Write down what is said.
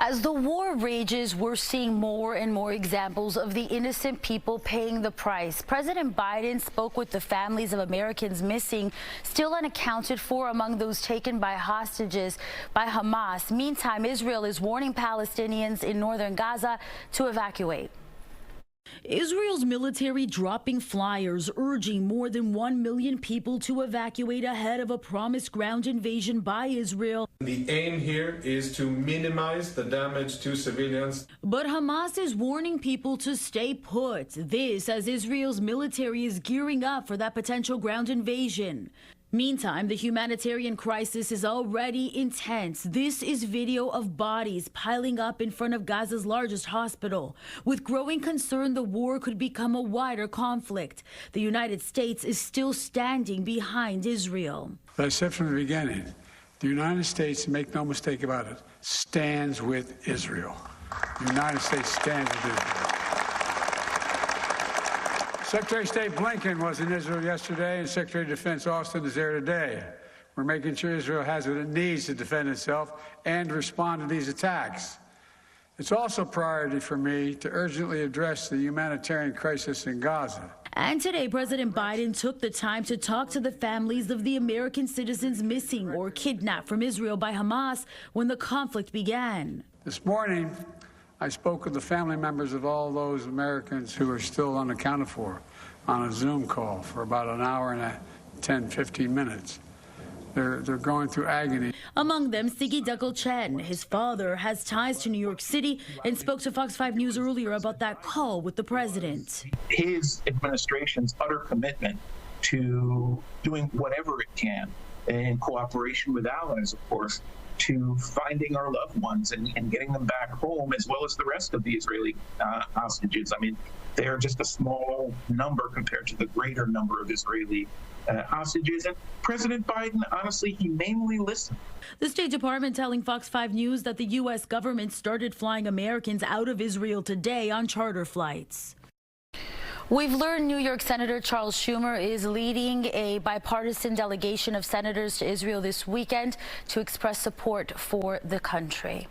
As the war rages, we're seeing more and more examples of the innocent people paying the price. President Biden spoke with the families of Americans missing, still unaccounted for among those taken by hostages by Hamas. Meantime, Israel is warning Palestinians in Northern Gaza to evacuate. Israel's military dropping flyers urging more than 1 million people to evacuate ahead of a promised ground invasion by Israel. The aim here is to minimize the damage to civilians. But Hamas is warning people to stay put. This as Israel's military is gearing up for that potential ground invasion. Meantime, the humanitarian crisis is already intense. This is video of bodies piling up in front of Gaza's largest hospital. With growing concern the war could become a wider conflict, the United States is still standing behind Israel. As I said from the beginning, the United States, make no mistake about it, stands with Israel. The United States stands with Israel. Secretary of State Blinken was in Israel yesterday, and Secretary of Defense Austin is there today. We're making sure Israel has what it needs to defend itself and respond to these attacks. It's also a priority for me to urgently address the humanitarian crisis in Gaza. And today, President Biden took the time to talk to the families of the American citizens missing or kidnapped from Israel by Hamas when the conflict began. This morning, I spoke with the family members of all those Americans who are still unaccounted for on a Zoom call for about an hour and 10, 15 minutes. They're going through agony. Among them, Sigi Dekel-Chen. His father has ties to New York City and spoke to Fox 5 News earlier about that call with the president. His administration's utter commitment to doing whatever it can in cooperation with allies, of course, to finding our loved ones and getting them back home, as well as the rest of the Israeli hostages. I mean, they're just a small number compared to the greater number of Israeli hostages. And President Biden, honestly, he mainly listened. The State Department telling Fox 5 News that the U.S. government started flying Americans out of Israel today on charter flights. We've learned New York Senator Charles Schumer is leading a bipartisan delegation of senators to Israel this weekend to express support for the country.